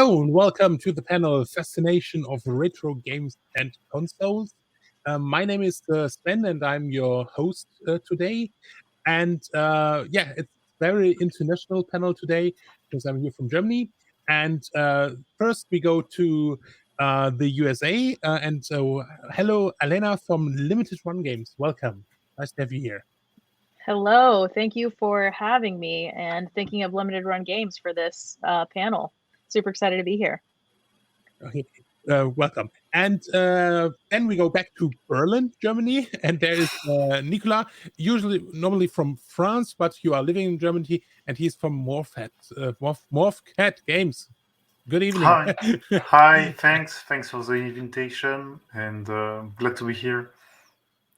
Hello and welcome to the panel Fascination of Retro Games and Consoles. My name is Sven and I'm your host today. And it's a very international panel today because I'm here from Germany. And first we go to the USA. Hello, Alena from Limited Run Games. Welcome. Nice to have you here. Hello, thank you for having me and thinking of Limited Run Games for this panel. Super excited to be here. Okay. Welcome. And then we go back to Berlin, Germany, and there is Nicolas, normally from France, but you are living in Germany, and he's from Morphcat Games. Good evening. Hi. Thanks for the invitation, and glad to be here.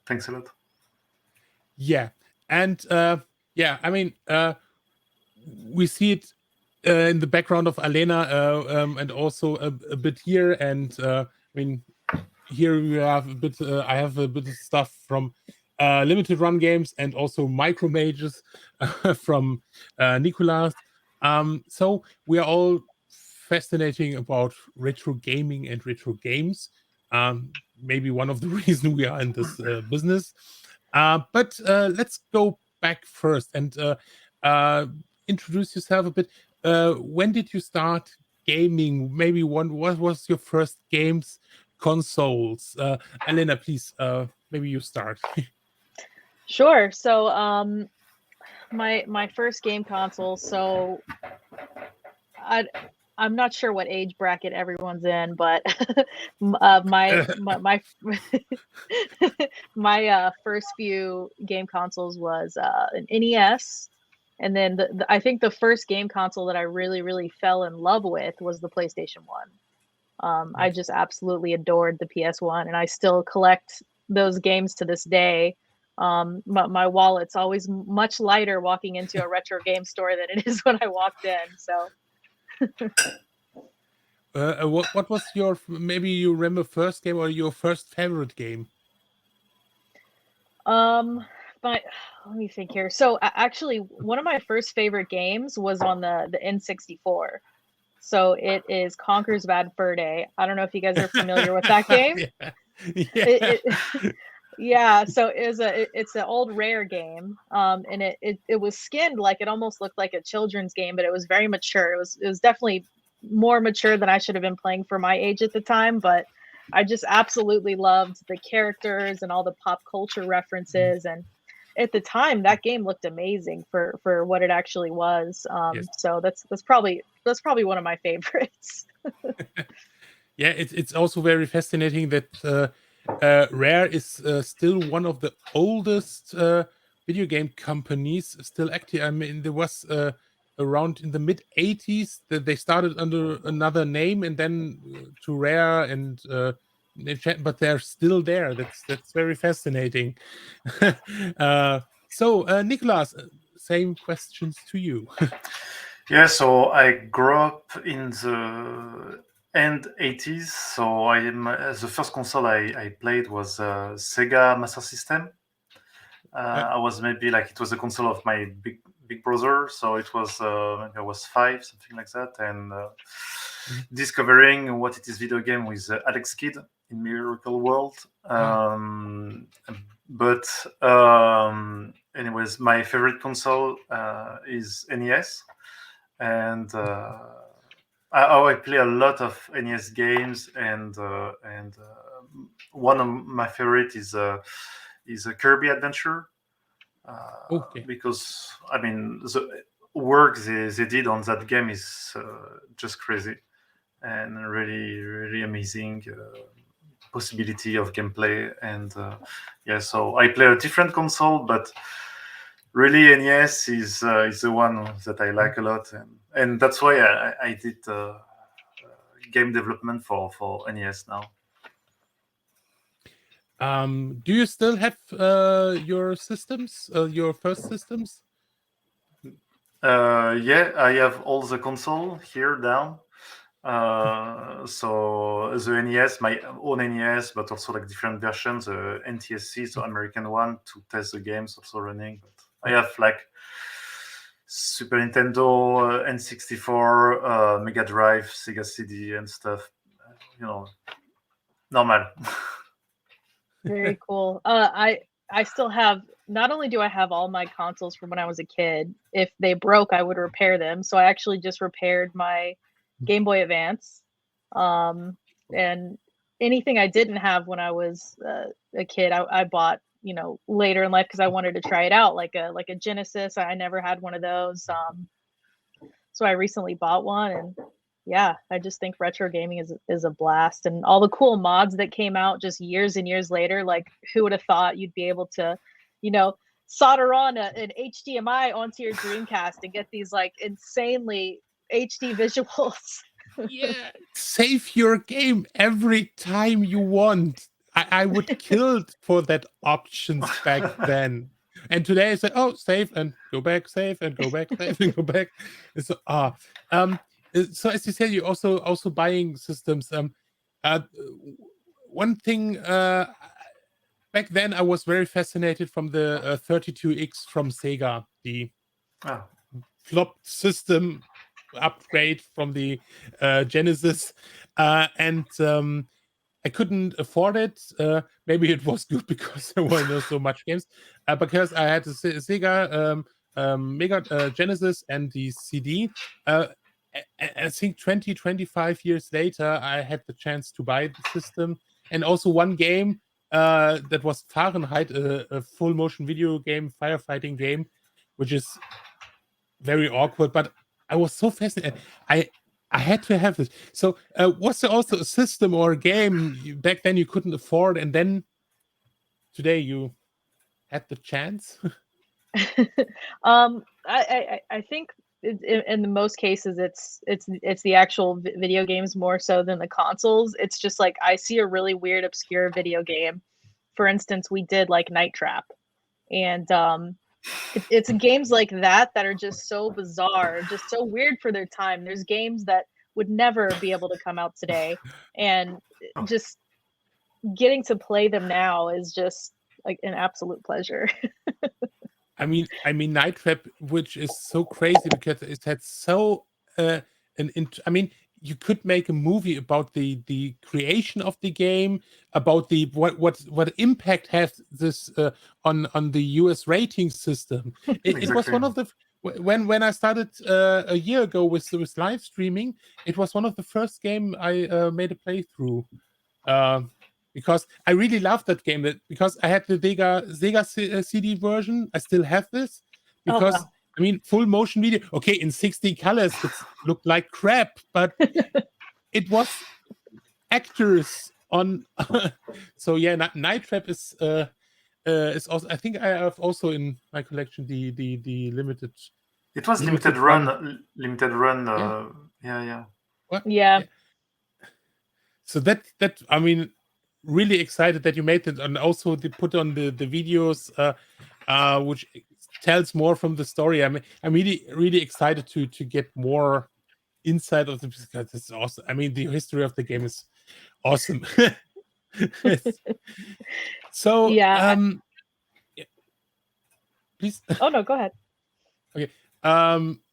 Thanks a lot. Yeah, and we see it in the background of Alena, and also a bit here, and here we have a bit. I have a bit of stuff from Limited Run Games and also Micro Mages from Nicolas. So we are all fascinating about retro gaming and retro games. Maybe one of the reasons we are in this business. But let's go back first and introduce yourself a bit. When did you start gaming? Maybe what was your first games consoles? Alena, please, maybe you start. Sure. So my first game console. So I'm not sure what age bracket everyone's in, but my first few game consoles was an NES, and then I think the first game console that I really fell in love with was the PlayStation 1. I just absolutely adored the PS1, and I still collect those games to this day. My wallet's always much lighter walking into a retro game store than it is when I walked in. So. What was your, maybe you remember, first game or your first favorite game? But let me think here. So actually, one of my first favorite games was on the N64. So it is Conker's Bad Fur Day. I don't know if you guys are familiar with that game. Yeah. So it's an old Rare game. And it was skinned, like it almost looked like a children's game, but it was very mature. It was definitely more mature than I should have been playing for my age at the time, but I just absolutely loved the characters and all the pop culture references. And at the time, that game looked amazing for what it actually was. Yes. So that's probably one of my favorites. Yeah, it's also very fascinating that Rare is still one of the oldest video game companies still active. I mean, there was around in the mid 80s that they started under another name and then to Rare and but they're still there. That's very fascinating. So Nicolas, same questions to you. Yeah, so I grew up in the end 80s. So the first console I played was Sega Master System. I was maybe like, it was a console of my big brother, so it was maybe I was 5, something like that, and discovering what it is video game with Alex Kidd in Miracle World. Anyways, my favorite console is NES, and I play a lot of NES games, and one of my favorite is a Kirby Adventure. Because I mean the work they did on that game is just crazy and really amazing possibility of gameplay, and so I play a different console, but really NES is the one that I like a lot, and that's why I did game development for NES now. Do you still have your systems, your first systems? Yeah, I have all the console here down. So the NES, my own NES, but also like different versions, the NTSC, so American one, to test the games also running. But I have like Super Nintendo, N64, Mega Drive, Sega CD, and stuff. Normal. Very cool. I still have. Not only do I have all my consoles from when I was a kid, if they broke, I would repair them. So I actually just repaired my Game Boy Advance, and anything I didn't have when I was a kid, I bought later in life because I wanted to try it out, like a Genesis. I never had one of those, so I recently bought one, and yeah, I just think retro gaming is a blast, and all the cool mods that came out just years and years later. Like, who would have thought you'd be able to, solder on an HDMI onto your Dreamcast and get these like insanely HD visuals? Yeah, save your game every time you want. I would kill for that options back then. And today I say, oh, save and go back, save and go back, save and go back. So, so as you said, you're also buying systems. One thing back then I was very fascinated from the 32X from Sega, the flopped system upgrade from the Genesis, and I couldn't afford it. Maybe it was good because there were not so much games. Because I had the Sega Mega Genesis and the CD. I think 25 years later, I had the chance to buy the system, and also one game that was Fahrenheit, a full motion video game, firefighting game, which is very awkward, but I was so fascinated. I had to have this. So was there also a system or a game back then you couldn't afford, and then today you had the chance? I think in most cases it's the actual video games more so than the consoles. It's just like I see a really weird obscure video game. For instance, we did like Night Trap, and it's games like that are just so bizarre, just so weird for their time. There's games that would never be able to come out today, and just getting to play them now is just like an absolute pleasure. I mean, Night Trap, which is so crazy because it had so I mean, you could make a movie about the creation of the game, about the what impact has this on the US rating system. It was one of the when I started a year ago with live streaming, it was one of the first game I made a playthrough. Because I really loved that game. Because I had the Sega CD version, I still have this. Because wow. I mean, full motion video. Okay, in 60 colors, it looked like crap, but it was actors on. So yeah, Night Trap is also. I think I have also in my collection the limited. It was limited run. Limited run. Yeah. What? Yeah. So that I mean, really excited that you made it, and also they put on the videos which tells more from the story. I'm really excited to get more insight of the, because it's awesome. I mean, the history of the game is awesome. So yeah. Please. Oh no, go ahead. Okay.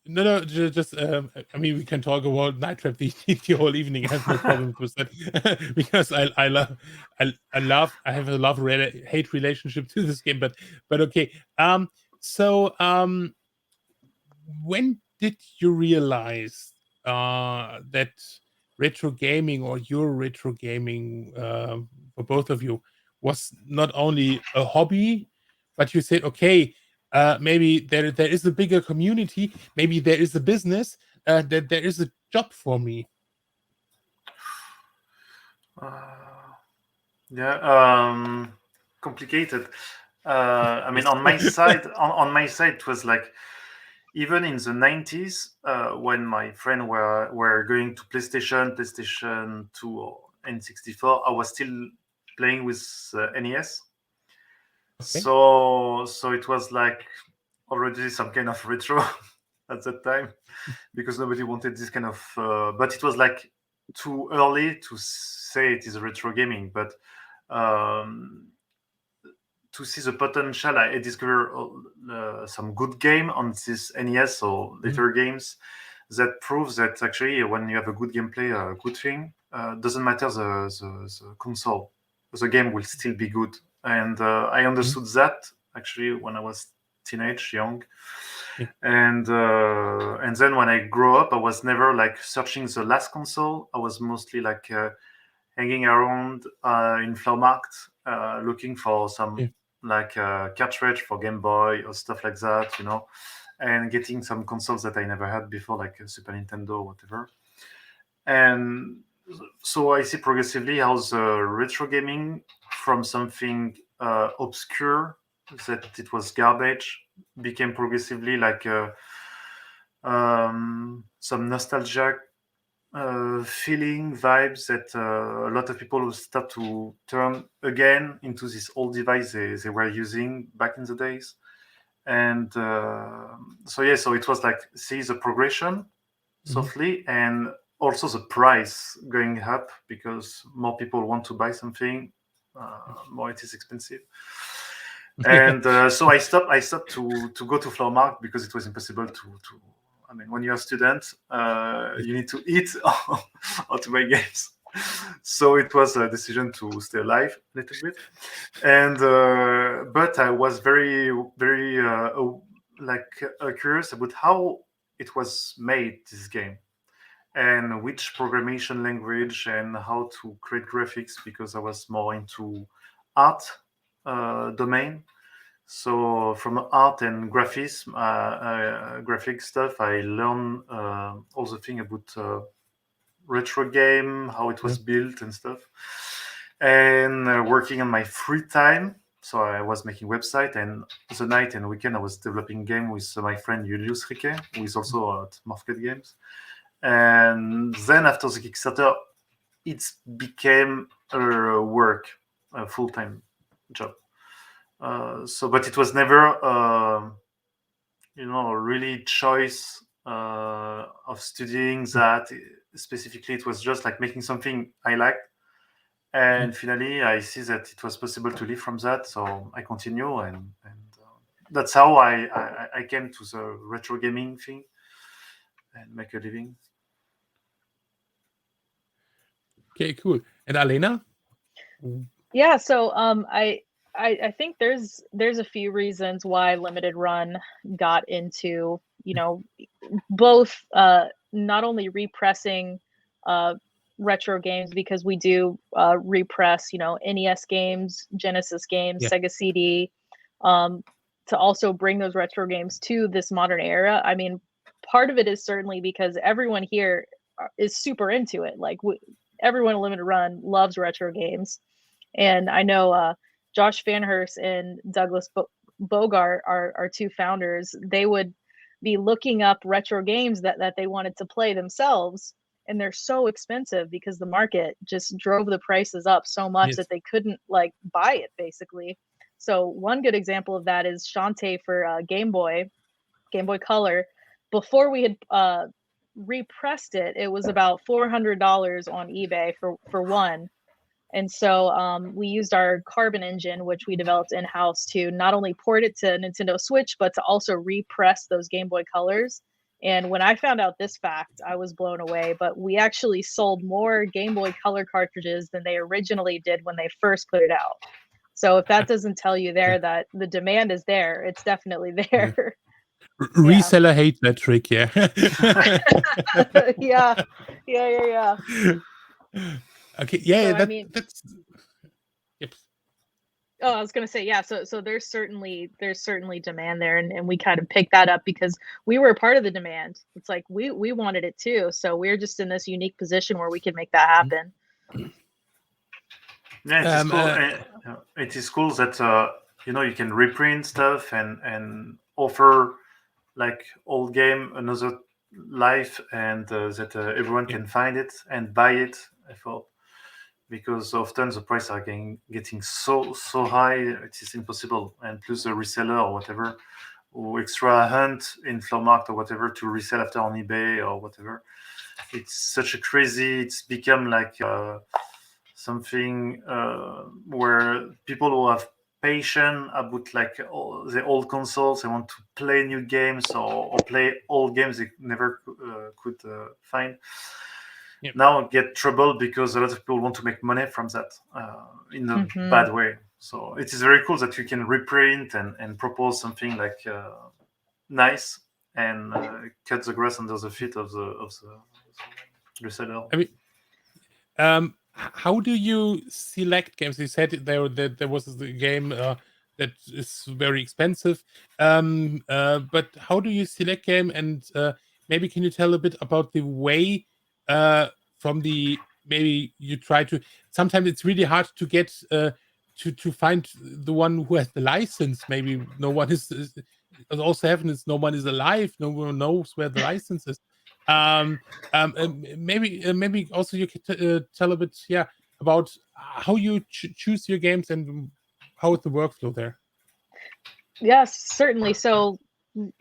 No, just I mean, we can talk about Night Trap the whole evening. I have no problem with that because I have a love hate relationship to this game. But okay. So when did you realize that retro gaming, or your retro gaming, for both of you, was not only a hobby, but you said, okay, maybe there is a bigger community, maybe there is a business, that there is a job for me? Complicated. I mean, on my side, on my side, it was like, even in the 90s, when my friend were going to PlayStation 2 or N64, I was still playing with NES. Okay. So it was like already some kind of retro at that time, because nobody wanted this kind of. But it was like too early to say it is retro gaming. But to see the potential, I discovered some good game on this NES or later games that proves that actually when you have a good gameplay, a good thing, doesn't matter the console, the game will still be good. And I understood that actually when I was young. Yeah. And then when I grew up, I was never like searching the last console. I was mostly like hanging around in Flowmarkt, looking for some like cartridge for Game Boy or stuff like that, and getting some consoles that I never had before, like Super Nintendo or whatever. And so I see progressively how the retro gaming from something obscure that it was garbage became progressively like some nostalgia feeling vibes that a lot of people will start to turn again into this old device they were using back in the days. And so it was like see the progression softly, and also the price going up because more people want to buy something, more it is expensive. And so I stopped to go to Flowmarkt because it was impossible to I mean, when you're a student, you need to eat or to buy games. So it was a decision to stay alive a little bit. And but I was very, very curious about how it was made, this game, and which programming language and how to create graphics, because I was more into art domain. So from art and graphics, graphic stuff, I learned all the thing about retro game, how it was built and stuff. And working on my free time, so I was making website, and the night and weekend I was developing game with my friend Julius Riquet, who is also at Morphcat Games. And then after the Kickstarter, it became a work, a full-time job. But it was never, really choice of studying that specifically. It was just like making something I liked. And finally, I see that it was possible to live from that. So I continue, and that's how I came to the retro gaming thing and make a living. Okay, cool. And Alena? Yeah, so I think there's a few reasons why Limited Run got into, both not only repressing retro games, because we do repress, NES games, Genesis games, Sega CD, to also bring those retro games to this modern era. I mean, part of it is certainly because everyone here is super into it. Like everyone in Limited Run loves retro games. And I know Josh Fanhurst and Douglas Bogart, our two founders, they would be looking up retro games that they wanted to play themselves. And they're so expensive because the market just drove the prices up so much that they couldn't like buy it, basically. So one good example of that is Shantae for Game Boy Color. Before we had repressed it, it was about $400 on eBay for one. And so we used our Carbon engine, which we developed in-house, to not only port it to Nintendo Switch, but to also repress those Game Boy Colors. And when I found out this fact, I was blown away. But we actually sold more Game Boy Color cartridges than they originally did when they first put it out. So if that doesn't tell you there that the demand is there, it's definitely there. Reseller hate that trick, yeah. Yeah. Okay, yeah, so, that's. Yep. Oh, I was gonna say, yeah. So there's certainly demand there, and we kind of picked that up because we were a part of the demand. It's like we wanted it too, so we're just in this unique position where we can make that happen. Yeah, it is cool. It is cool that you can reprint stuff and offer like old game another life, and that everyone can find it and buy it. I thought, because often the prices are getting so high, it is impossible. And plus the reseller or whatever, or extra hunt in Flowmarkt or whatever to resell after on eBay or whatever. It's such a crazy. It's become like something where people who have patient about like the old consoles. They want to play new games or play old games they never could find. Yep. Now get trouble because a lot of people want to make money from that in a bad way. So it is very cool that you can reprint and propose something like nice and cut the grass under the feet of the reseller. I mean, how do you select games? You said there was a game that is very expensive, but how do you select game? And maybe can you tell a bit about the way from the maybe you try to? Sometimes it's really hard to get to find the one who has the license. Maybe no one is also happens. No one is alive. No one knows where the license is. Maybe also you could tell a bit, about how you choose your games and how is the workflow there. Yes, certainly. So,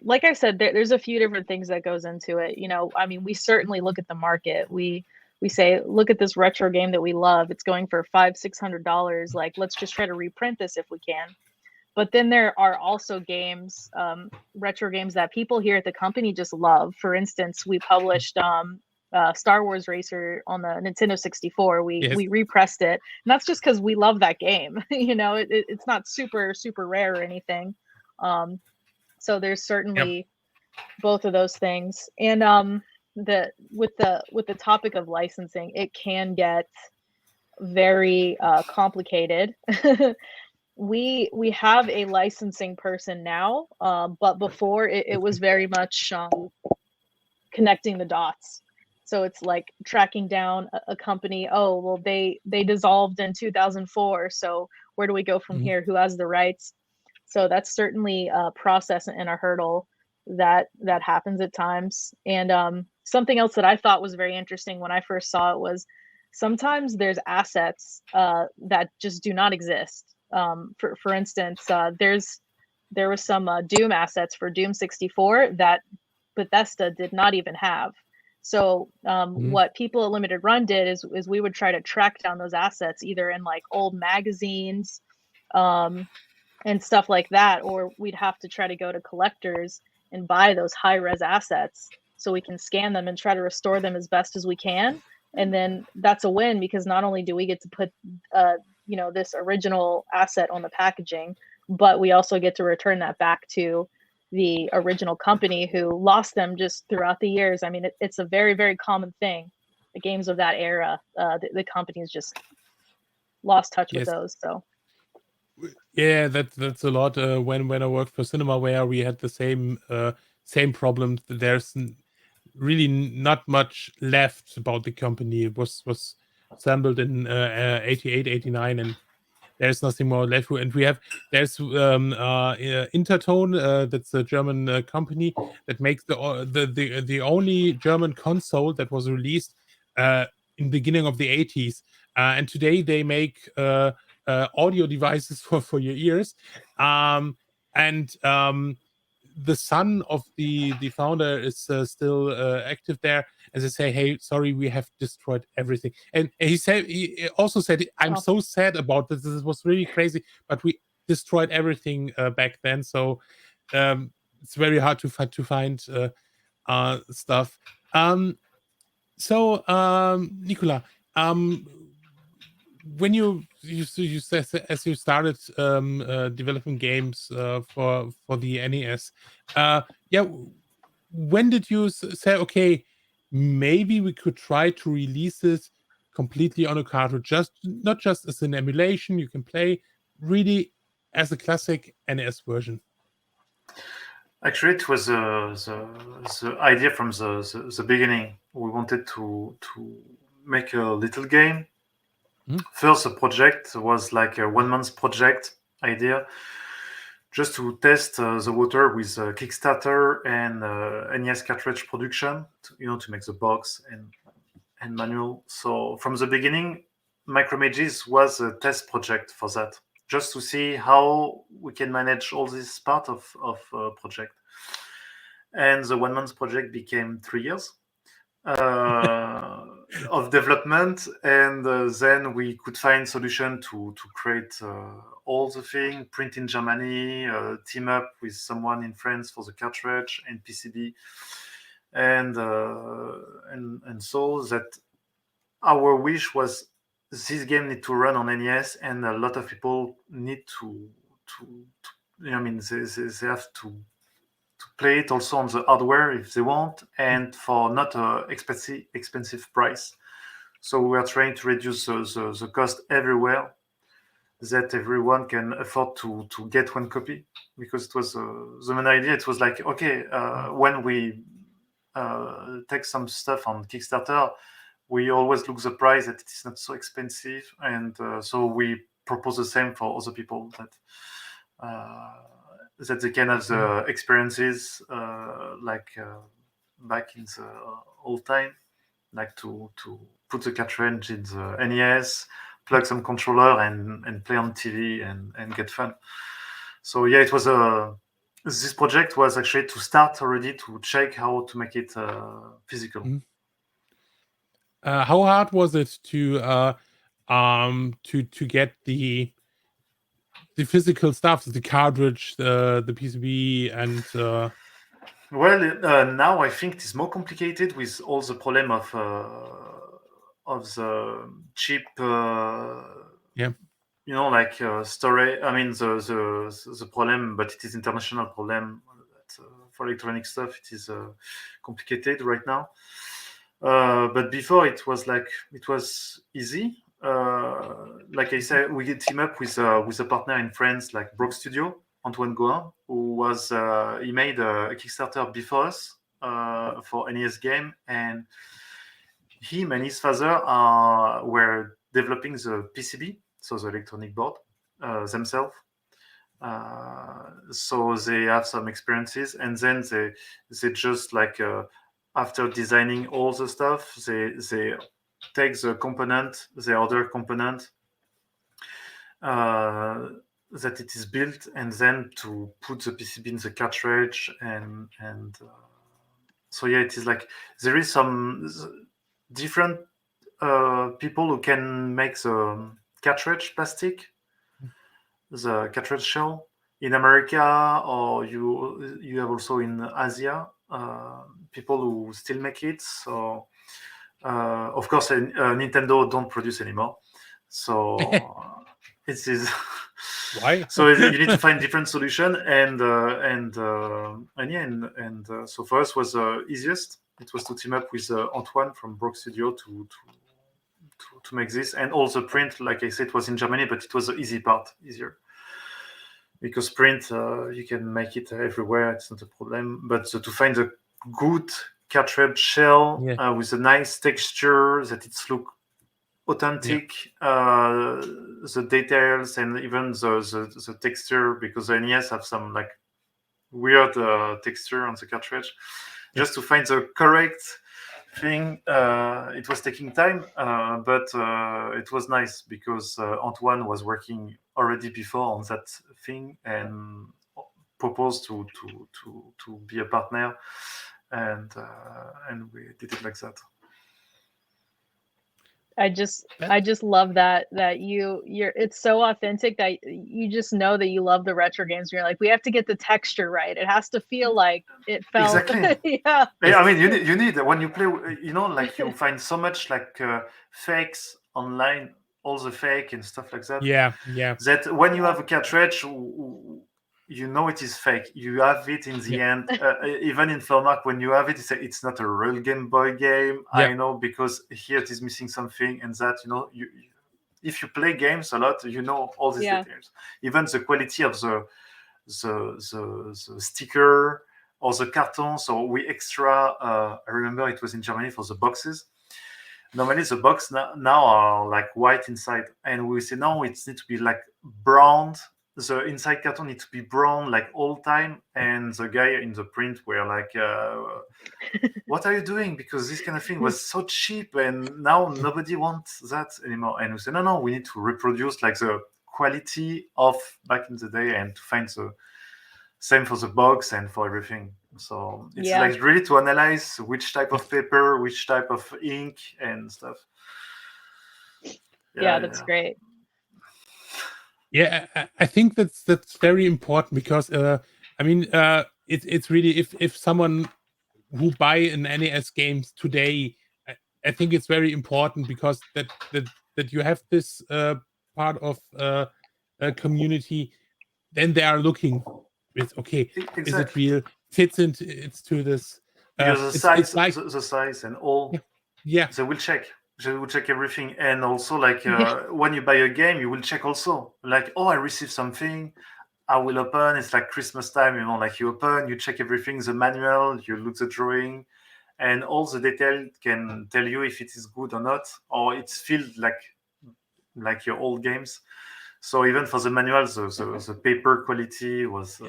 like I said, there's a few different things that goes into it. I mean, we certainly look at the market. We say, look at this retro game that we love. It's going for $500-$600. Like, let's just try to reprint this if we can. But then there are also games, retro games that people here at the company just love. For instance, we published Star Wars Racer on the Nintendo 64. We repressed it, and that's just because we love that game. It's not super rare or anything. So there's certainly both of those things. And with the topic of licensing, it can get very complicated. We have a licensing person now, but before it was very much connecting the dots. So it's like tracking down a company. Oh, well, they dissolved in 2004. So where do we go from here? Who has the rights? So that's certainly a process and a hurdle that happens at times. And something else that I thought was very interesting when I first saw it was sometimes there's assets that just do not exist. For instance, there was some Doom assets for Doom 64 that Bethesda did not even have. So what people at Limited Run did is we would try to track down those assets either in like old magazines and stuff like that, or we'd have to try to go to collectors and buy those high-res assets so we can scan them and try to restore them as best as we can. And then that's a win because not only do we get to put this original asset on the packaging, but we also get to return that back to the original company who lost them just throughout the years. I mean, it's a very, very common thing. The games of that era, the companies just lost touch with those. So yeah, that's a lot. When I worked for CinemaWare, we had the same problem. There's really not much left about the company. It was assembled in 88, 89, and there's nothing more left. And there's Intertone, that's a German company that makes the only German console that was released in the beginning of the 80s. And today they make audio devices for your ears. The son of the founder is still active there, and they say, "Hey, sorry, we have destroyed everything." And he also said, "I'm so sad about this. This was really crazy, but we destroyed everything back then. So it's very hard to find stuff." Nicolas, when you said as you started developing games for the NES, when did you say, okay, maybe we could try to release this completely on a cartridge, not just as an emulation you can play, really as a classic NES version? Actually, it was the idea from the beginning. We wanted to make a little game. First, the project was like a 1 month project idea, just to test the water with Kickstarter and NES cartridge production, to make the box and manual. So from the beginning, Micromages was a test project for that, just to see how we can manage all this part of project. And the 1 month project became 3 years. of development, and then we could find solution to create all the thing, print in Germany, team up with someone in France for the cartridge and PCB, and so that our wish was this game need to run on NES, and a lot of people need to I mean they have to play it also on the hardware if they want, and for not a expensive price. So we are trying to reduce the cost everywhere, that everyone can afford to get one copy, because it was the main idea. It was like, okay, when we take some stuff on Kickstarter, we always look the price that it is not so expensive, and so we propose the same for other people, that they can have the experiences like back in the old time, like to put the cartridge in the NES, plug some controller, and play on TV and get fun. So yeah, it was this project was actually to start already to check how to make it physical. Mhm. How hard was it to get the physical stuff, the cartridge, the PCB, and Well, now I think it's more complicated with all the problem of the cheap, yeah. like storage. I mean, the problem, but it is international problem. That, for electronic stuff, it is complicated right now. But before it was easy. Like I said, we did team up with a partner in France, like Broke Studio, Antoine Goin, who was he made a Kickstarter before us for NES game, and him and his father were developing the PCB, so the electronic board, themselves. So they have some experiences, and then they just like after designing all the stuff, they take the component, the other component that it is built, and then to put the PCB in the cartridge, and so yeah, it is like there is some different people who can make the cartridge plastic, the cartridge shell in America, or you have also in Asia people who still make it. So of course, Nintendo don't produce anymore. So it is Why? so you need to find different solution, and so for us was easiest. It was to team up with Antoine from Broke Studio to make this, and also print. Like I said, it was in Germany, but it was the easier. Because print, you can make it everywhere, it's not a problem. But to find a good cartridge shell with a nice texture, that it's look authentic, the details, and even the texture, because the NES have some like weird texture on the cartridge. Just to find the correct thing, it was taking time, but it was nice because Antoine was working already before on that thing and proposed to be a partner, and we did it like that. I just love that you're it's so authentic that you just know that you love the retro games. You're like, we have to get the texture right. It has to feel like it felt. Exactly. Yeah. I mean, you need when you play, like you find so much like fakes online, all the fake and stuff like that. Yeah. That when you have a cartridge, you know it is fake. You have it in the end. Even in Flormark, when you have it, it's not a real Game Boy game. I know, because here it is missing something, and that you if you play games a lot, you know all these details. Even the quality of the sticker or the carton. So we extra. I remember it was in Germany for the boxes. Normally the box now are like white inside, and we say no, it needs to be like brown. The inside carton needs to be brown like all time. And the guy in the print were like, what are you doing? Because this kind of thing was so cheap, and now nobody wants that anymore. And we say no, we need to reproduce like the quality of back in the day, and to find the same for the box and for everything. So it's Yeah. like really to analyze which type of paper, which type of ink and stuff. Yeah, that's great. Yeah, I think that's very important because I mean it's really if someone who buy an NES games today, I think it's very important because that you have this part of a community, then they are looking with okay, is it Exactly. real? Fits into it's to this. Because the It's size, like the size and all, yeah. they will check. They will check everything. And also, like, Yeah. when you buy a game, you will check also. Like, oh, I received something. I will open. It's like Christmas time, like you open, you check everything, the manual, you look the drawing, and all the detail can tell you if it is good or not, or it's feel like your old games. So even for the manual, the paper quality was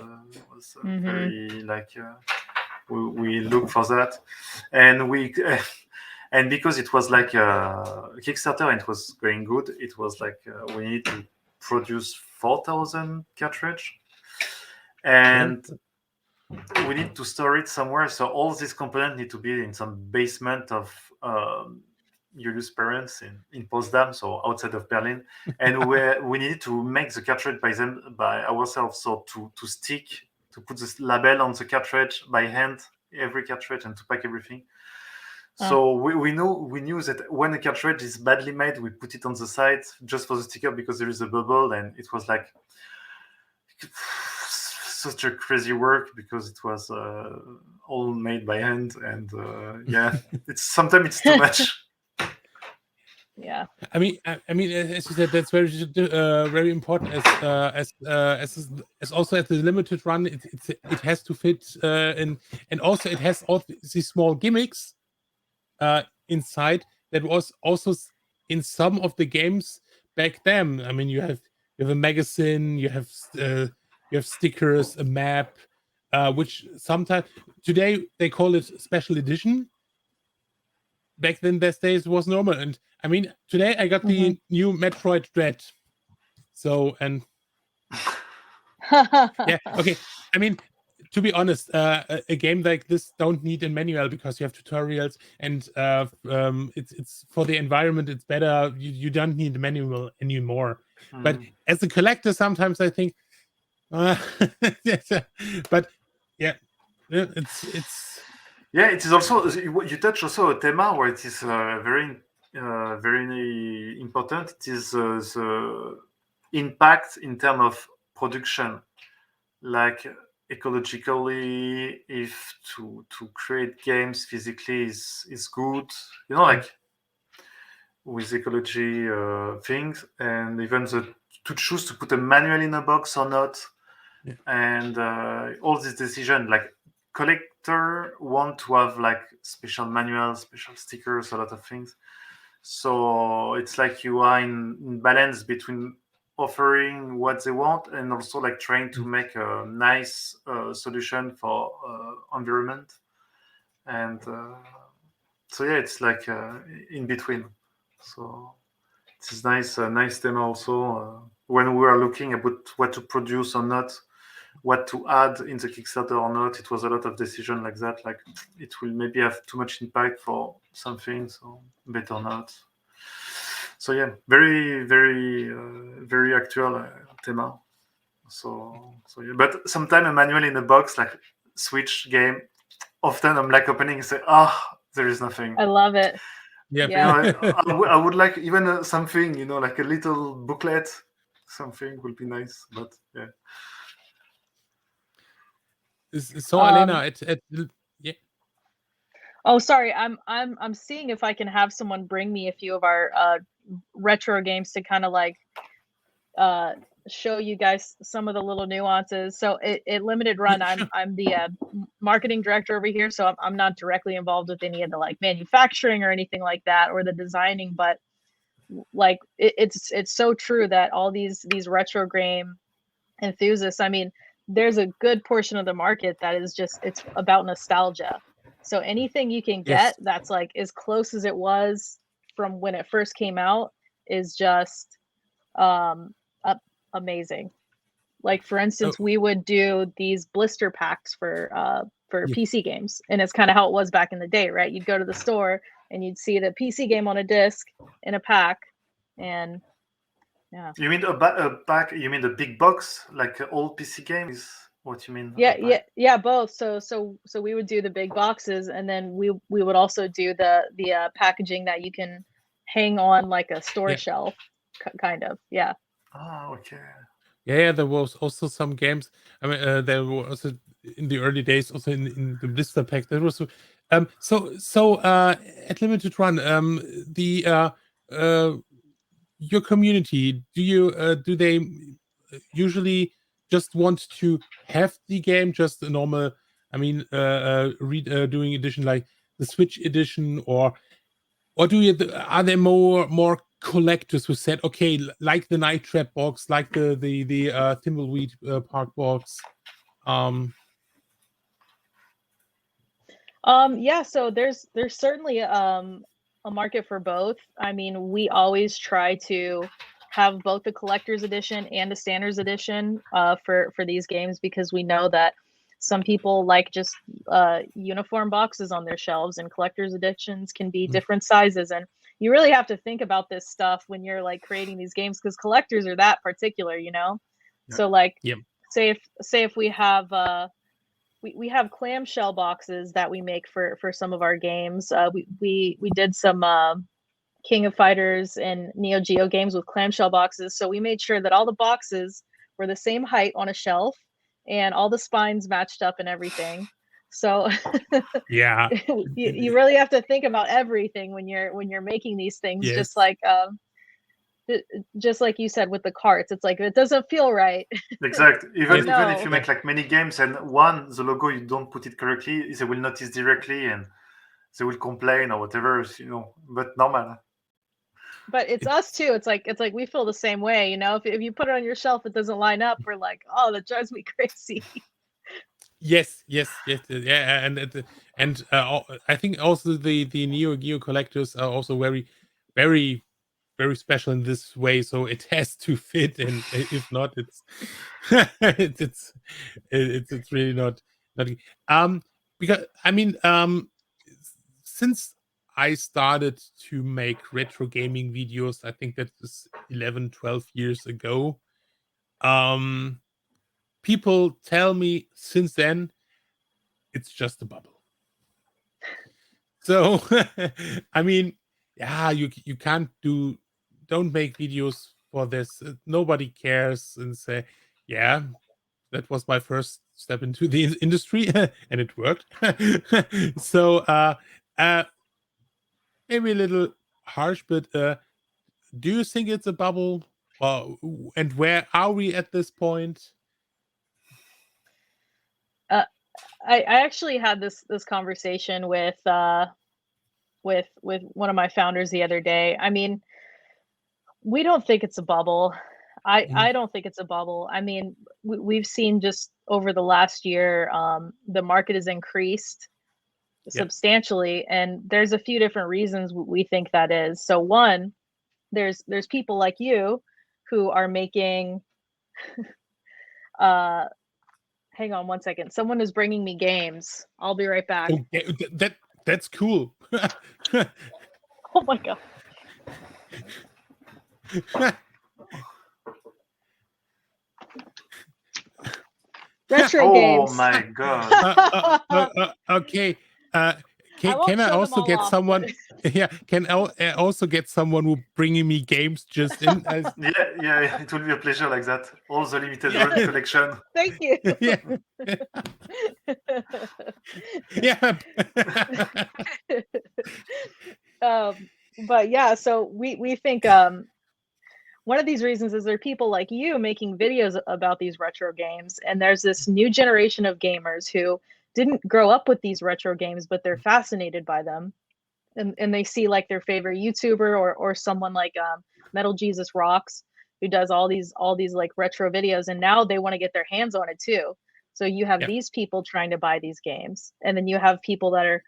very like we look for that, and we and because it was like a Kickstarter and it was going good, it was like we need to produce 4,000 cartridge, and we need to store it somewhere. So all these components need to be in some basement of Julius' parents in Potsdam, so outside of Berlin, and we needed to make the cartridge by ourselves. So to put this label on the cartridge by hand, every cartridge, and to pack everything. So we knew that when a cartridge is badly made, we put it on the side just for the sticker because there is a bubble, and it was like such a crazy work because it was all made by hand, and it's sometimes it's too much. Yeah. I mean, as you said, that's very important. As also as the limited run, it has to fit in, and also it has all these small gimmicks inside that was also in some of the games back then. I mean, you have a magazine, you have stickers, a map, which sometimes today they call it special edition. Back then, those days was normal, and I mean, today I got the new Metroid Dread. So and yeah, okay. I mean, to be honest, a game like this don't need a manual because you have tutorials, and it's for the environment. It's better. You don't need a manual anymore. But as a collector, sometimes I think, but yeah, it's. Yeah, it is also you touch also a theme where it is very important. It is the impact in terms of production, like ecologically, if to create games physically is good, like with ecology things, and even to choose to put a manual in a box or not, and all this decision, like collector want to have like special manuals, special stickers, a lot of things. So it's like you are in balance between offering what they want and also like trying to make a nice solution for environment. And so yeah, it's like in between. So it's nice theme also when we are looking about what to produce or not, what to add in the Kickstarter or not. It was a lot of decision like that. Like it will maybe have too much impact for something, so better not. So yeah, very actual thema. So yeah, but sometimes a manual in a box like Switch game. Often I'm like opening and say, there is nothing. I love it. Yeah. I would like even something, like a little booklet. Something would be nice, but yeah. So Alena, yeah. Oh, sorry. I'm seeing if I can have someone bring me a few of our retro games to kind of like show you guys some of the little nuances. So at Limited Run, Sure. I'm the marketing director over here, so I'm not directly involved with any of the like manufacturing or anything like that or the designing, but like it's so true that all these retro game enthusiasts, I mean, there's a good portion of the market that is just it's about nostalgia. So anything you can Yes. get that's like as close as it was from when it first came out is just amazing. Like for instance, we would do these blister packs for PC games, and it's kind of how it was back in the day, right? You'd go to the store and you'd see the PC game on a disc in a pack, and yeah. You mean a pack? You mean the big box, like an old PC game? Is what you mean? Yeah, both. So we would do the big boxes, and then we would also do the packaging that you can hang on like a store shelf, kind of. Yeah. Oh, okay. Yeah, there was also some games. I mean, there were also in the early days, also in the blister pack. There was at Limited Run, your community, do they usually just want to have the game, just a normal, I mean, doing edition like the Switch edition, or are there more collectors who said, okay, like the Night Trap box, like the Thimbleweed Park box? Yeah, so there's certainly a market for both. I mean, we always try to have both the collector's edition and the standards edition for these games, because we know that some people like just uniform boxes on their shelves, and collector's editions can be different sizes. And you really have to think about this stuff when you're like creating these games, because collectors are that particular, you know? Yeah. So like, say if we have we have clamshell boxes that we make for some of our games. We did some King of Fighters and Neo Geo games with clamshell boxes. So we made sure that all the boxes were the same height on a shelf, and all the spines matched up and everything. So yeah, you really have to think about everything when you're making these things. Yes. Just like you said with the carts, it's like, it doesn't feel right. Exactly. Even No. if you make like many games and the logo, you don't put it correctly, they will notice directly and they will complain or whatever, you know, but normal. But it's us too. It's like we feel the same way, you know. If you put it on your shelf, it doesn't line up, we're like, oh, that drives me crazy. Yes, yeah, and I think also the Neo Geo collectors are also very, very, very special in this way. So it has to fit, and if not, it's it's really not. Because I mean, since I started to make retro gaming videos, I think that was 11, 12 years ago. People tell me since then it's just a bubble. So I mean, yeah, you don't make videos for this. Nobody cares, and say, yeah, that was my first step into the industry and it worked. So maybe a little harsh, but do you think it's a bubble? And where are we at this point? I actually had this conversation with one of my founders the other day. I mean, we don't think it's a bubble. I don't think it's a bubble. I mean, we've seen just over the last year, the market has increased substantially, and there's a few different reasons we think that is. So one, there's people like you who are making hang on one second. Someone is bringing me games. I'll be right back. Oh, that's cool. Oh my god. Retro games. Oh my god. Okay. Can I also get someone? Yeah, can I also get someone who bringing me games just in? Yeah, it will be a pleasure like that. All the limited run collection. Thank you. Yeah. But yeah, so we think one of these reasons is there are people like you making videos about these retro games, and there's this new generation of gamers who didn't grow up with these retro games, but they're fascinated by them, and they see like their favorite YouTuber or someone like Metal Jesus Rocks, who does all these like retro videos, and now they want to get their hands on it too. So you have these people trying to buy these games, and then you have people that are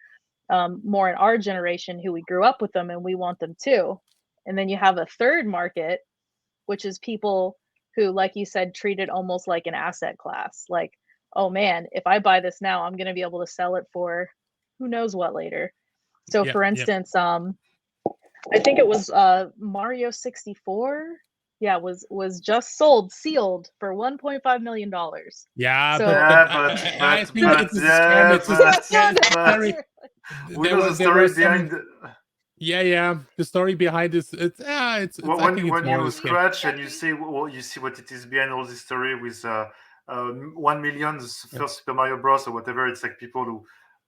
more in our generation who we grew up with them and we want them too. And then you have a third market, which is people who, like you said, treat it almost like an asset class. Like, oh man, if I buy this now, I'm going to be able to sell it for who knows what later. So for instance, I think it was Mario 64. Yeah, was just sealed for $1.5 million. Yeah, So, I think it's a scam. It's very. We know the story behind. Yeah. The story behind this. It's I think it's when more you a scam. scratch and you see what it is behind all this story with 1 million first Super Mario Bros. Or whatever. It's like people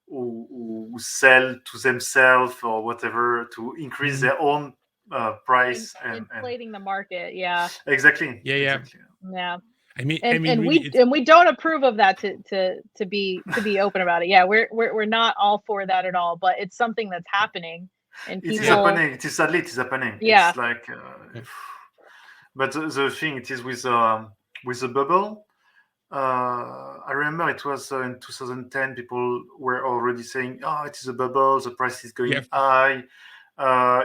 who sell to themselves or whatever to increase their own price and inflating the market. Yeah. Exactly. Yeah. Exactly. Yeah. I mean, really, we don't approve of that. To be open about it. Yeah, we're not all for that at all. But it's something that's happening, and people. It is happening. It is sadly it is happening. Yeah. It's like, but the thing it is with the bubble. I remember it was in 2010. People were already saying, "Oh, it is a bubble. The price is going high.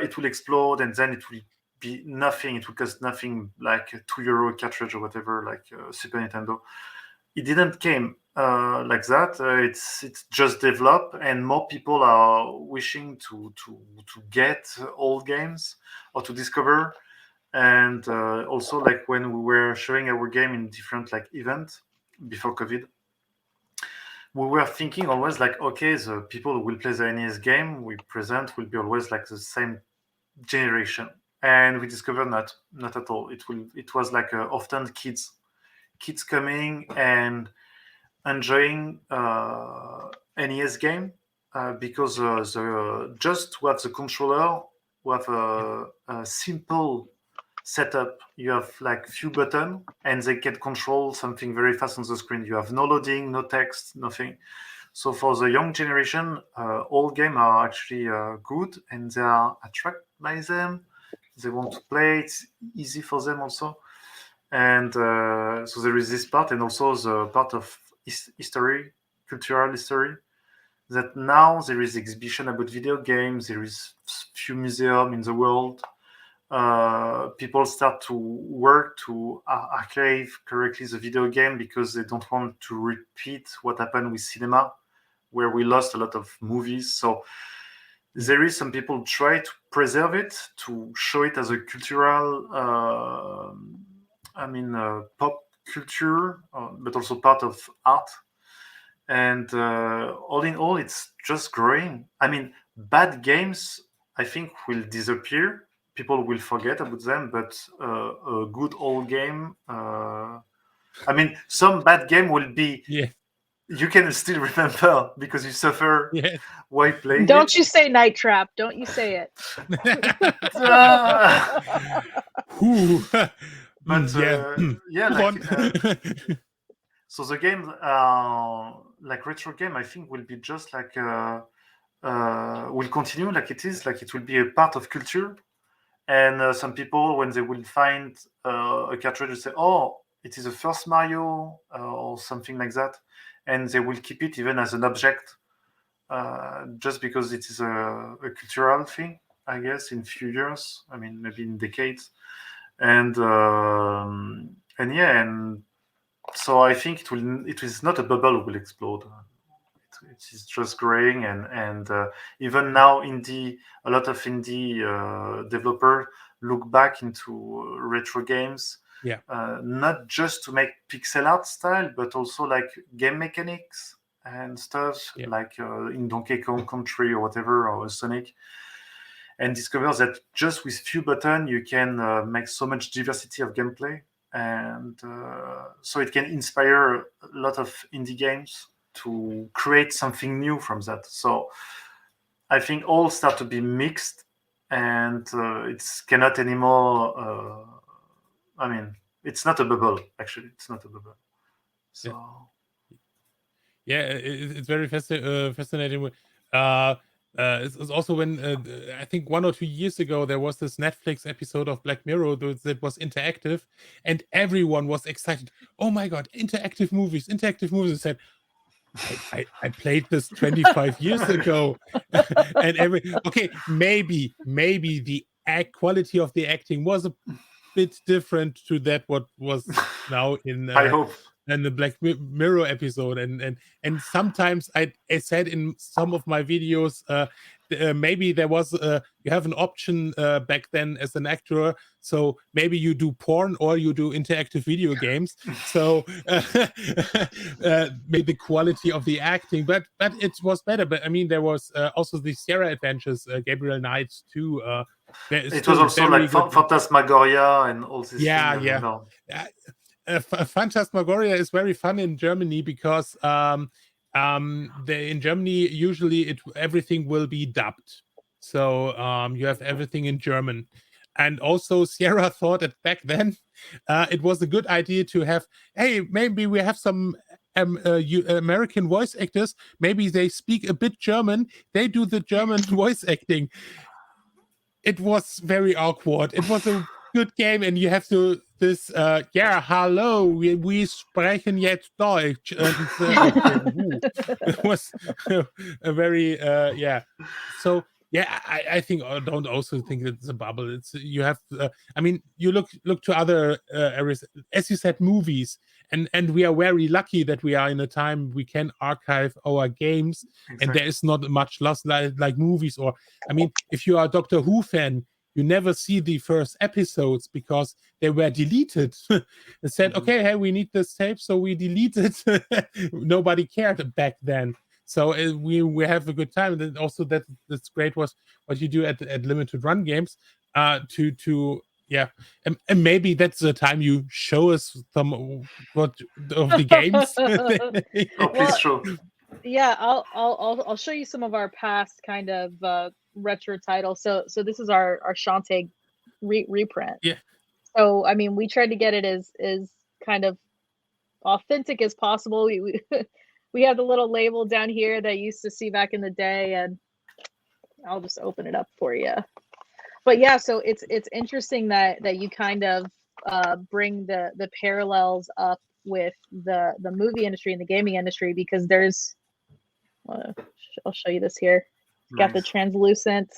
It will explode, and then it will be nothing. It will cost nothing, like a €2 cartridge or whatever, like Super Nintendo." It didn't came like that. It's just developed, and more people are wishing to get old games or to discover. And also, like when we were showing our game in different like events before COVID, we were thinking always like, okay, the people who will play the NES game we present will be always like the same generation, and we discovered not at all. It was like often kids coming and enjoying NES game because just to have the controller, we have a simple setup. You have like few buttons and they can control something very fast on the screen. You have no loading, no text, nothing. So for the young generation, all games are actually good and they are attracted by them. They want to play. It's easy for them also. And so there is this part, and also the part of history, cultural history, that now there is exhibition about video games. There is few museums in the world. People start to work to archive correctly the video game because they don't want to repeat what happened with cinema, where we lost a lot of movies. So there is some people try to preserve it, to show it as a cultural, pop culture, but also part of art. And all in all, it's just growing. I mean, bad games, I think, will disappear. People will forget about them, but a good old game. Some bad game will be. Yeah. You can still remember because you suffer while playing. Don't you say Night Trap? Don't you say it? But so the game, like retro game, I think will be just like will continue like it is. Like it will be a part of culture. And some people, when they will find a cartridge, will say, "Oh, it is the first Mario," or something like that, and they will keep it even as an object, just because it is a cultural thing, I guess, in few years. I mean, maybe in decades, and so I think it is not a bubble will explode. It is just growing, and even now, a lot of indie developers look back into retro games, not just to make pixel art style, but also like game mechanics and stuff, like in Donkey Kong Country or whatever, or Sonic, and discovers that just with few buttons you can make so much diversity of gameplay, and so it can inspire a lot of indie games to create something new from that. So I think all start to be mixed, and it's cannot anymore. It's not a bubble. Actually, it's not a bubble. So it's very fascinating. It's also when I think 1 or 2 years ago there was this Netflix episode of Black Mirror that was interactive, and everyone was excited. Oh my god, interactive movies! I said, I played this 25 years ago, and maybe the quality of the acting was bit different to that what was now in I hope. the Black Mirror episode, and sometimes I said in some of my videos, maybe there was you have an option back then as an actor, so maybe you do porn or you do interactive video games, so maybe the quality of the acting, but it was better. But I mean, there was also the Sierra Adventures, Gabriel Knight too. It was also like Phantasmagoria and all this yeah, thing. Yeah. Phantasmagoria is very fun in Germany because in Germany usually everything will be dubbed, so you have everything in German. And also Sierra thought that back then it was a good idea to have, hey, maybe we have some American voice actors, maybe they speak a bit German, they do the German voice acting. It was very awkward. It was a good game, and you have to hello, we sprechen jetzt Deutsch. And okay, it was a very So yeah, I think I don't also think it's a bubble. It's you have. I mean, you look to other areas, as you said, movies, and we are very lucky that we are in a time we can archive our games, and there is not much loss like movies. Or I mean, if you are a Doctor Who fan, you never see the first episodes because they were deleted. They said, okay, hey, we need this tape, so we deleted. Nobody cared back then. So we have a good time. And then also that's great was what you do at limited run games to and maybe that's the time you show us some of the games. Oh, please show. Yeah, I'll show you some of our past kind of retro titles. So this is our Shantae reprint. Yeah. So I mean, we tried to get it as kind of authentic as possible. We have the little label down here that you used to see back in the day, and I'll just open it up for you. But yeah, so it's interesting that you kind of bring the parallels up with the movie industry and the gaming industry, because there's I'll show you this here. It's got the translucent.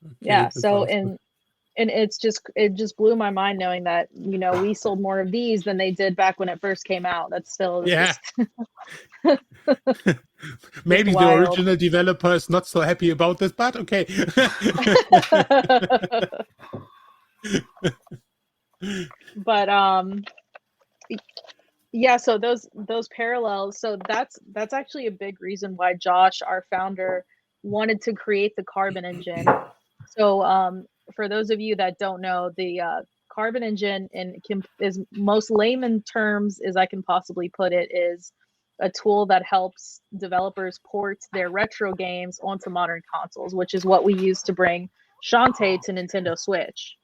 Okay, yeah, so and it just blew my mind knowing that, you know, we sold more of these than they did back when it first came out. That's still just maybe the original developer is not so happy about this, but okay. But yeah, so those parallels, so that's actually a big reason why Josh, our founder, wanted to create the Carbon engine. So for those of you that don't know, the Carbon engine is most layman terms as I can possibly put it, is a tool that helps developers port their retro games onto modern consoles, which is what we use to bring Shantae to Nintendo Switch.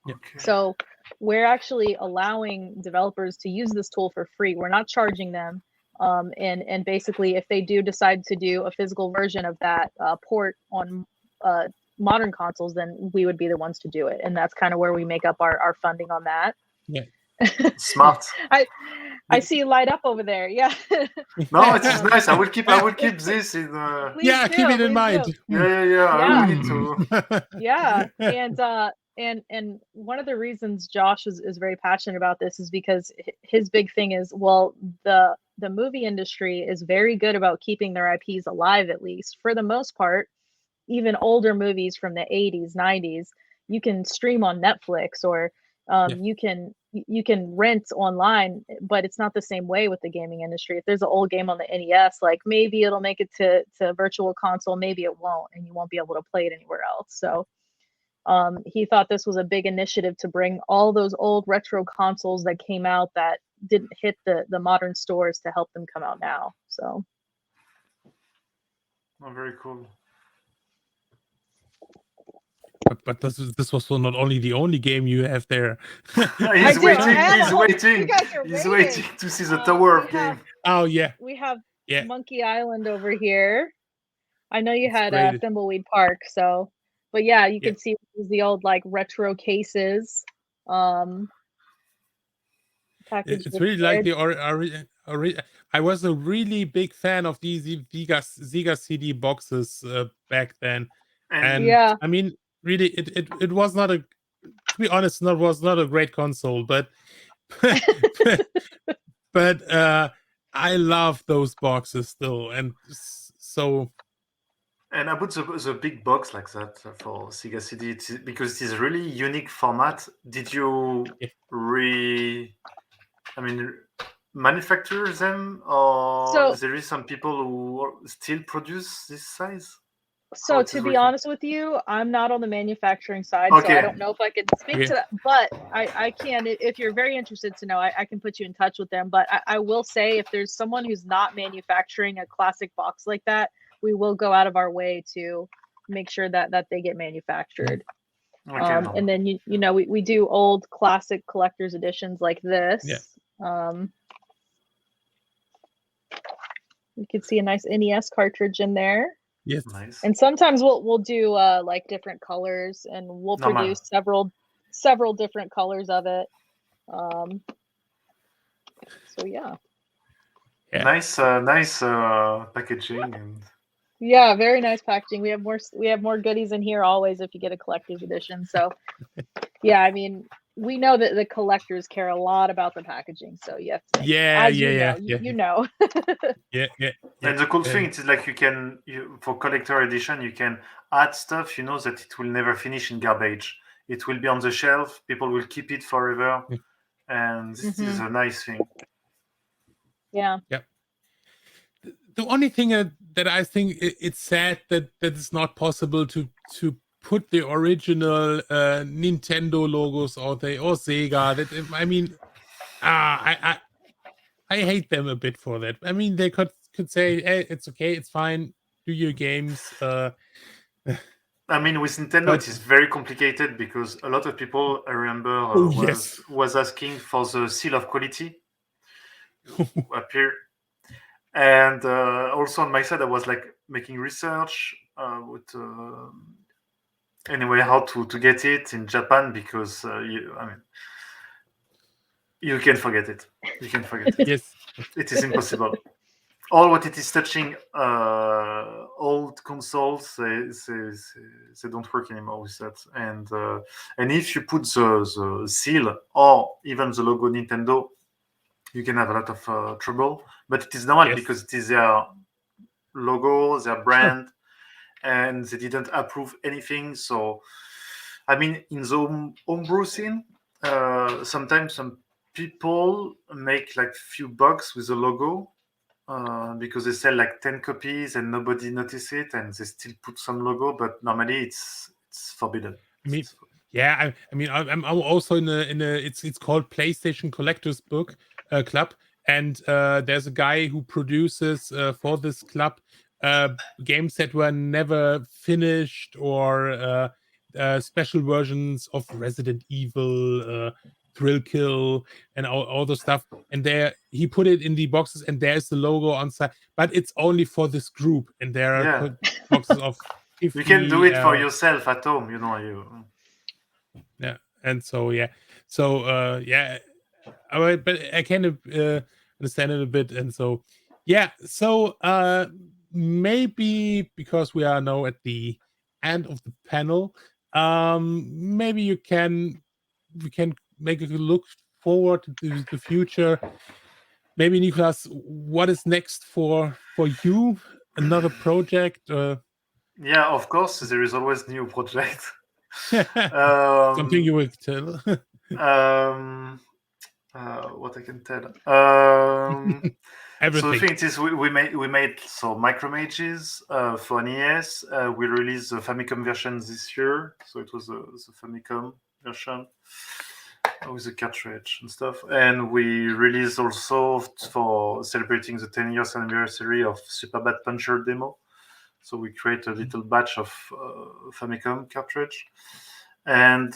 Okay. So we're actually allowing developers to use this tool for free. We're not charging them. And basically, if they do decide to do a physical version of that port on modern consoles, then we would be the ones to do it. And that's kind of where we make up our funding on that. Yeah. Smart. I see you light up over there. Yeah. No, it is nice. I will keep this in. Keep it in mind. Yeah. I will need to. Yeah, and one of the reasons Josh is very passionate about this is because his big thing is, well, the movie industry is very good about keeping their IPs alive, at least for the most part. Even older movies from the 80s, 90s, you can stream on Netflix, or you can rent online, but it's not the same way with the gaming industry. If there's an old game on the NES, like maybe it'll make it to virtual console, maybe it won't, and you won't be able to play it anywhere else. So he thought this was a big initiative to bring all those old retro consoles that came out that didn't hit the modern stores to help them come out now. So very cool. But this was not only the only game you have there. He's waiting to see the Tower of Game. Oh yeah. We have Monkey Island over here. I know you had Thimbleweed Park, so. But yeah, you can see the old like retro cases. It's really like the I was a really big fan of these Sega CD boxes back then, and I mean, really, it was not a to be honest, was not a great console, but but I love those boxes still, and so. And about the big box like that for Sega CD, because it is really unique format. Did you manufacture them, or there is some people who still produce this size? So to be honest with you, I'm not on the manufacturing side, so I don't know if I can speak to that. But I can, if you're very interested to know, I can put you in touch with them. But I will say, if there's someone who's not manufacturing a classic box like that, we will go out of our way to make sure that they get manufactured. And then you know we do old classic collector's editions like this. You can see a nice NES cartridge in there. Yes. Nice. And sometimes we'll do like different colors, and we'll produce several different colors of it. So yeah. Nice packaging and. Yeah, very nice packaging. We have more goodies in here always if you get a collector's edition. So yeah, I mean, we know that the collectors care a lot about the packaging, so you have to make you know. And the cool thing is like for collector edition you can add stuff, you know, that it will never finish in garbage. It will be on the shelf, people will keep it forever, and this is a nice thing. Yeah. The only thing that I think it's sad that it's not possible to put the original Nintendo logos out there or Sega. That I mean, I hate them a bit for that. I mean, they could say, hey, it's okay, it's fine, do your games. I mean, with Nintendo, it is very complicated because a lot of people, I remember, was asking for the seal of quality to appear. And also on my side, I was like making research with anyway how to get it in Japan, because you can forget it. You can forget it. Yes, it is impossible. All what it is touching old consoles, they don't work anymore with that. And if you put the seal or even the logo Nintendo, you can have a lot of trouble. But it is normal because it is their logo, their brand, and they didn't approve anything. So, I mean, in the homebrew scene, sometimes some people make like few bucks with the logo because they sell like 10 copies and nobody notices it, and they still put some logo. But normally, it's forbidden. I mean, I'm also in a it's called PlayStation Collectors Book Club, and there's a guy who produces for this club games that were never finished, or special versions of Resident Evil, Thrill Kill, and all the stuff. And there he put it in the boxes, and there's the logo on side, but it's only for this group, and there are boxes of 50, you can do it for yourself at home, you know. Yeah, and so but I can understand it a bit, and so maybe because we are now at the end of the panel, maybe we can make a look forward to the future. Maybe Nicolas, what is next for you? Another project? Yeah, of course, there is always new project. Something you will tell. What I can tell. Everything. So the thing is, we made Micromages for NES. We released the Famicom version this year, so it was the Famicom version with the cartridge and stuff. And we released also for celebrating the 10 years anniversary of Super Bad Puncher demo. So we create a little batch of Famicom cartridge, and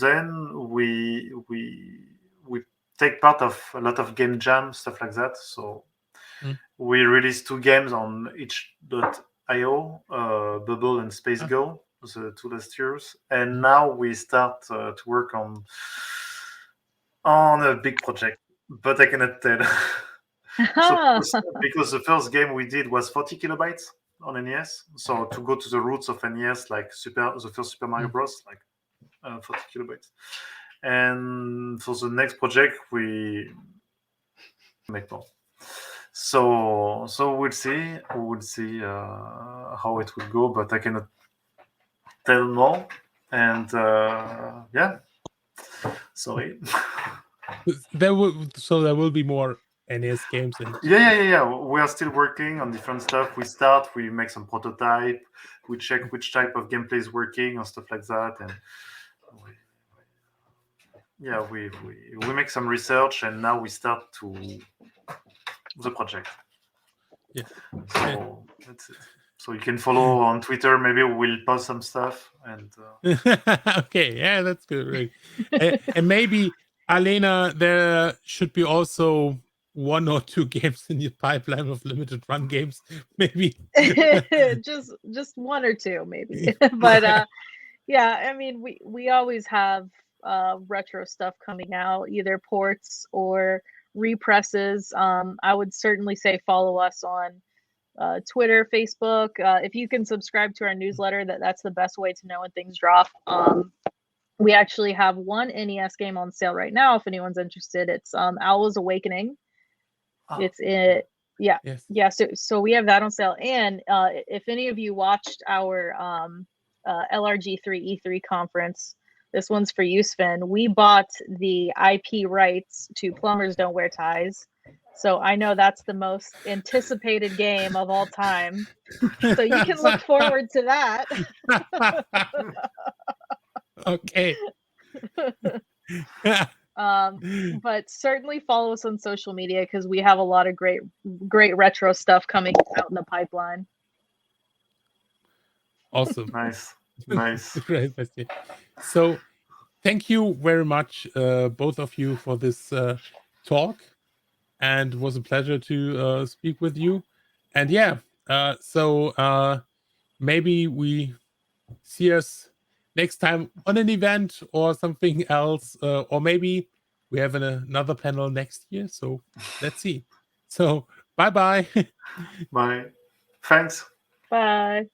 then we take part of a lot of game jam stuff like that. So we released 2 games on itch.io, Bubble and Space Go, the 2 last years, and now we start to work on a big project, but I cannot tell. Because the first game we did was 40 kilobytes on NES. So to go to the roots of NES, like the first Super Mario Bros, like 40 kilobytes. And for the next project, we make more. So we'll see. We'll see how it will go, but I cannot tell more. And yeah, sorry. There will be more NES games. And Yeah. We are still working on different stuff. We make some prototype, we check which type of gameplay is working and stuff like that, and we make some research, and now we start to the project. Yeah. So that's it. So you can follow on Twitter. Maybe we'll post some stuff. And okay, yeah, that's good. Right. And maybe Alena, there should be also 1 or 2 games in your pipeline of limited run games, maybe. just 1 or 2 maybe. But yeah, I mean, we always have retro stuff coming out, either ports or represses. I would certainly say follow us on Twitter, Facebook. If you can subscribe to our newsletter, that's the best way to know when things drop. We actually have one NES game on sale right now if anyone's interested. It's Owl's Awakening. It's it. Yeah. Yes. Yeah. So we have that on sale. And if any of you watched our LRG3 E3 conference, this one's for you, Sven. We bought the IP rights to Plumbers Don't Wear Ties. So I know that's the most anticipated game of all time. So you can look forward to that. Okay. But certainly follow us on social media because we have a lot of great retro stuff coming out in the pipeline. Awesome. Nice. Great. So thank you very much, both of you, for this talk. And it was a pleasure to speak with you. And yeah, so maybe we see us next time on an event or something else, or maybe we have another panel next year. So let's see. So bye. Bye. Thanks. Bye.